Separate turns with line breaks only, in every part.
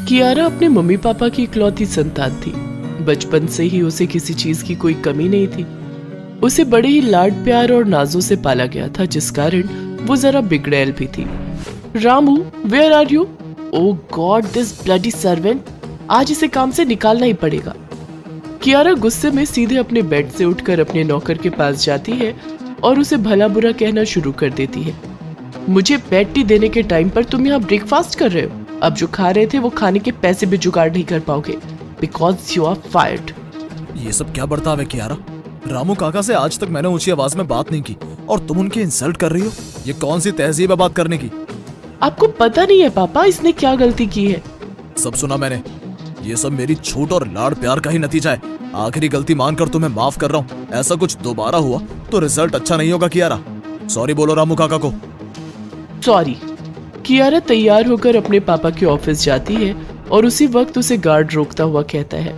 कियारा अपने mummy papa की इकलौती संतान थी। बचपन से ही उसे किसी चीज की कोई कमी नहीं थी। उसे बड़े ही लाड प्यार और नाजों से पाला गया था, जिस कारण वो जरा बिगड़ैल भी थी। Ramu, where are you? Oh god, this bloody servant, आज इसे काम से निकालना ही पड़ेगा। कियारा गुस्से में सीधे अपने बेड से उठकर अपने नौकर के पास जाती है और उसे भला बुरा कहना शुरू कर देती है। मुझे बेड टी देने के टाइम पर तुम यहाँ ब्रेकफास्ट कर रहे हो। अब जो खा रहे थे वो खाने के पैसे भी जुगाड़ नहीं कर पाओगे, बिकॉज यू आर फायर्ड।
ये सब क्या बर्ताव है कियारा? रामू काका से आज तक मैंने ऊंची आवाज में बात नहीं की और तुम उनकी इंसल्ट कर रही हो। ये कौन सी तहजीब है बात करने की?
आपको पता नहीं है पापा इसने क्या गलती की है?
सब सुना मैंने। ये सब मेरी छूट और लाड़ प्यार का ही नतीजा है। आखिरी गलती मानकर तुम्हें माफ कर रहा हूँ। ऐसा कुछ दोबारा हुआ तो रिजल्ट अच्छा नहीं होगा कियारा। सॉरी बोलो रामू काका को।
सॉरी। कियारा तैयार होकर अपने पापा के ऑफिस जाती है और उसी वक्त उसे गार्ड रोकता हुआ कहता है,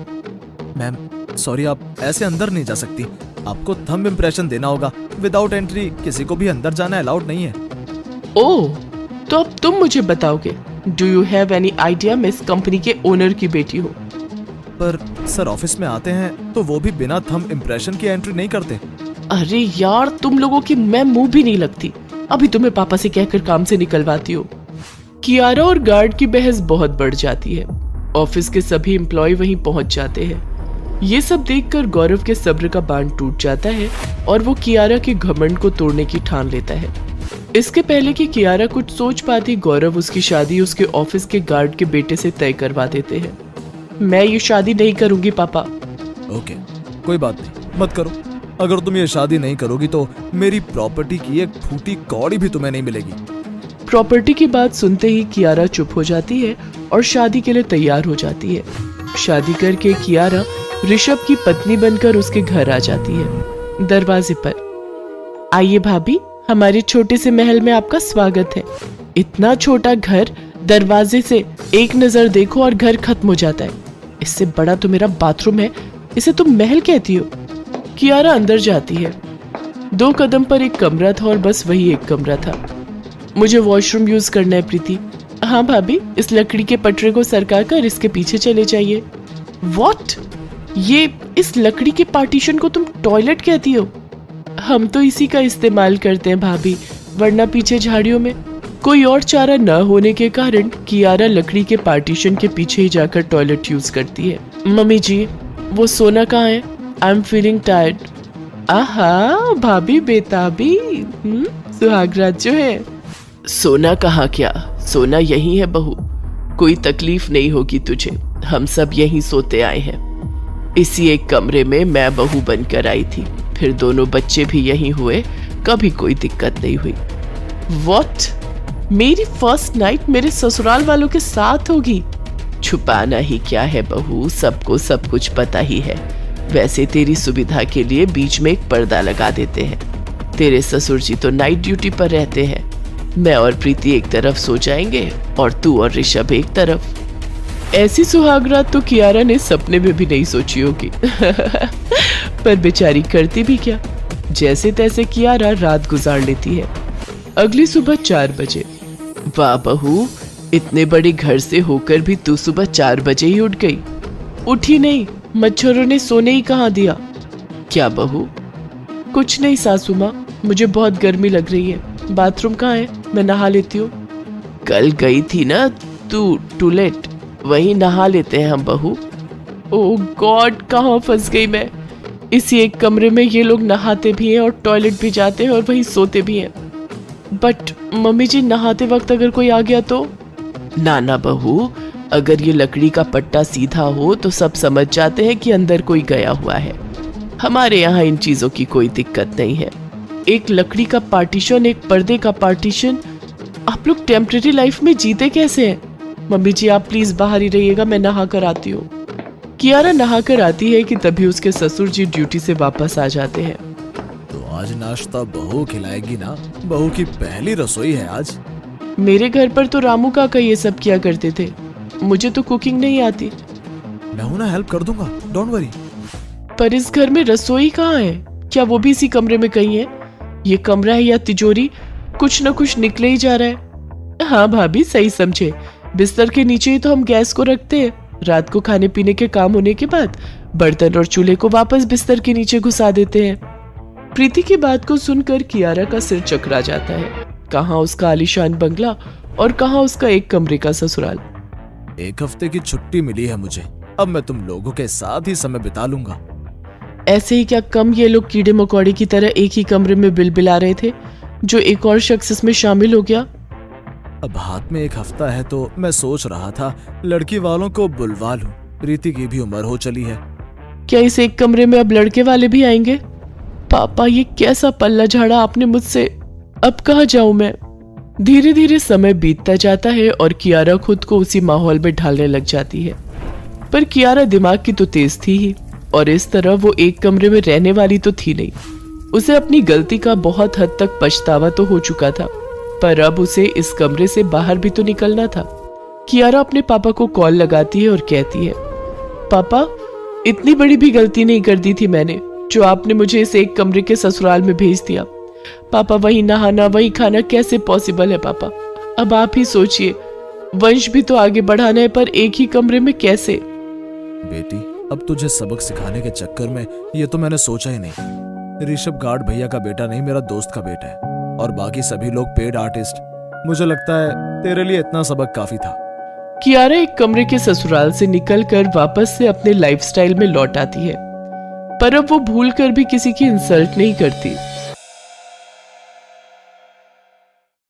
मैम सॉरी, आप ऐसे अंदर नहीं जा सकती। आपको थंब इम्प्रेशन देना होगा। विदाउट एंट्री किसी को भी अंदर जाना अलाउड नहीं है।
ओह, तो अब तुम मुझे बताओगे। Do you have any idea मैं इस कंपनी के ओनर की बेटी हूँ?
पर सर ऑफिस में आते हैं तो वो भी बिना थंब इम्प्रेशन की एंट्री नहीं करते।
अरे यार, तुम लोगों की मैं मुंह भी नहीं लगती। अभी तुम्हें पापा से कहकर काम से निकलवाती हो। कियारा और गार्ड की बहस बहुत बढ़ जाती है। ऑफिस के सभी एम्प्लॉय वहीं पहुंच जाते हैं। ये सब देखकर गौरव के सब्र का बांध टूट जाता है और वो कियारा के घमंड को तोड़ने की ठान लेता है। इसके पहले कि कियारा कुछ सोच पाती, गौरव उसकी शादी उसके ऑफिस के गार्ड के बेटे से तय करवा देते हैं। मैं ये शादी नहीं करूंगी पापा।
ओके, कोई बात नहीं, मत करो। अगर तुम ये शादी नहीं करोगी तो मेरी प्रॉपर्टी की एक फूटी कौड़ी भी तुम्हें नहीं मिलेगी।
प्रॉपर्टी की बात सुनते ही कियारा चुप हो जाती है और शादी के लिए तैयार हो जाती है। शादी करके कियारा ऋषभ की पत्नी बनकर उसके घर आ जाती है। दरवाजे पर, आइए भाभी, हमारे छोटे से महल में आपका स्वागत है। इतना छोटा घर, दरवाजे से एक नजर देखो और घर खत्म हो जाता है। इससे बड़ा तो मेरा बाथरूम है, इसे तुम महल कहती हो? कियारा अंदर जाती है। 2 कदम पर एक कमरा था और बस वही एक कमरा था। मुझे वॉशरूम यूज करना है प्रीति। हाँ भाभी, इस लकड़ी के पटरे को सरका कर इसके पीछे चले जाइए। व्हाट? ये इस लकड़ी के पार्टीशन को तुम टॉयलेट कहती हो? हम तो इसी का इस्तेमाल करते हैं भाभी, वरना पीछे झाड़ियों में। कोई और चारा न होने के कारण कियारा लकड़ी के पार्टीशन के पीछे ही जाकर टॉयलेट यूज करती है। मम्मी जी, वो सोना कहाँ है? I am feeling tired. आहा भाभी बेताबी, सुहागरात जो है। सोना कहाँ क्या, सोना यही है बहू। कोई तकलीफ नहीं होगी तुझे, हम सब यहीं सोते आए हैं। इसी एक कमरे में मैं बहू बनकर आई थी, फिर दोनों बच्चे भी यहीं हुए, कभी कोई दिक्कत नहीं हुई। व्हाट? मेरी फर्स्ट नाइट मेरे ससुराल वालों के साथ होगी? छुपाना ही क्या है बहू, सबको सब कुछ पता ही है। वैसे तेरी सुविधा के लिए बीच में एक पर्दा लगा देते हैं। तेरे ससुर जी तो नाइट ड्यूटी पर रहते हैं। मैं और प्रीति एक तरफ सो जाएंगे और तू और ऋषभ एक तरफ। ऐसी सुहागरात तो कियारा ने सपने में भी नहीं सोची होगी। पर बेचारी करती भी क्या, जैसे तैसे कियारा रात गुजार लेती है। अगली सुबह 4 बजे। वाह बहू, इतने बड़े घर से होकर भी तू सुबह 4 बजे ही उठ गई। उठी नहीं, मच्छरों ने सोने ही कहाँ दिया। क्या बहू? कुछ नहीं सासू माँ, मुझे बहुत गर्मी लग रही है। बाथरूम कहाँ है? मैं नहा लेती हूँ। कल गई थी ना तू टॉयलेट, वहीं नहा लेते हैं हम बहू। ओह गॉड, कहाँ फंस गई मैं। इसी एक कमरे में ये लोग नहाते भी हैं और टॉयलेट भी जाते हैं और वहीं सोते भी हैं। बट मम्मी जी, नहाते वक्त अगर कोई आ गया तो? ना बहू, अगर ये लकड़ी का पट्टा सीधा हो तो सब समझ जाते हैं कि अंदर कोई गया हुआ है। हमारे यहाँ इन चीजों की कोई दिक्कत नहीं है। एक लकड़ी का पार्टीशन, एक पर्दे का पार्टीशन, आप लोग टेम्परेरी लाइफ में जीते कैसे हैं? मम्मी जी आप प्लीज बाहर ही रहिएगा, मैं नहा कर आती हूँ। कियारा नहा कर आती है कि तभी उसके ससुर जी ड्यूटी से वापस आ जाते हैं।
तो आज नाश्ता बहू खिलाएगी ना? बहू की पहली रसोई है आज।
मेरे घर पर तो रामू काका ये सब किया करते थे, मुझे तो कुकिंग नहीं आती।
मैं हूं ना, हेल्प कर दूंगा, डोंट वरी।
पर इस घर में रसोई कहाँ है? क्या वो भी इसी कमरे में कहीं है? ये कमरा है या तिजोरी, कुछ न कुछ निकले ही जा रहा है। हाँ भाभी सही समझे, बिस्तर के नीचे ही तो हम गैस को रखते हैं। रात को खाने पीने के काम होने के बाद बर्तन और चूल्हे को वापस बिस्तर के नीचे घुसा देते हैं। प्रीति की बात को सुनकर कियारा का सिर चकरा जाता है। कहाँ उसका आलीशान बंगला और कहाँ उसका एक कमरे का ससुराल।
1 हफ्ते की छुट्टी मिली है मुझे, अब मैं तुम लोगों के साथ ही समय बिता लूंगा।
ऐसे ही क्या कम ये लोग कीड़े मकोड़े की तरह एक ही कमरे में बिलबिला रहे थे, जो एक और शख्स इसमें शामिल हो गया।
अब हाथ में 1 हफ्ता है तो मैं सोच रहा था लड़की वालों को बुलवा लूं। प्रीति की भी उम्र हो चली है।
क्या इस एक कमरे में अब लड़के वाले भी आएंगे? पापा, ये कैसा पल्ला झाड़ा आपने मुझसे। अब कहाँ जाऊं मैं? धीरे धीरे समय बीतता जाता है और कियारा खुद को उसी माहौल में ढालने लग जाती है। पर कियारा दिमाग की तो तेज थी ही, और इस तरह वो एक कमरे में रहने वाली तो थी नहीं। उसे अपनी गलती का बहुत हद तक पछतावा तो हो चुका था, पर अब उसे इस कमरे से बाहर भी तो निकलना था। कियारा अपने पापा को कॉल लगाती है और कहती है, पापा, इतनी बड़ी भी गलती नहीं कर दी थी मैंने, जो आपने मुझे इस एक कमरे के ससुराल में भेज दिया। पापा, वही नहाना वही खाना कैसे पॉसिबल है पापा? अब आप ही सोचिए, वंश भी तो आगे बढ़ाना है, पर एक ही कमरे में कैसे?
बेटी, अब तुझे सबक सिखाने के चक्कर में ये तो मैंने सोचा ही नहीं। ऋषभ गार्ड भैया का बेटा नहीं, मेरा दोस्त का बेटा है, और बाकी सभी लोग पेड आर्टिस्ट। मुझे लगता है तेरे लिए इतना सबक काफी था।
कियारा एक कमरे के ससुराल से निकलकर वापस से अपने लाइफस्टाइल में लौट आती है, पर अब वो भूल कर भी किसी की इंसल्ट नहीं करती।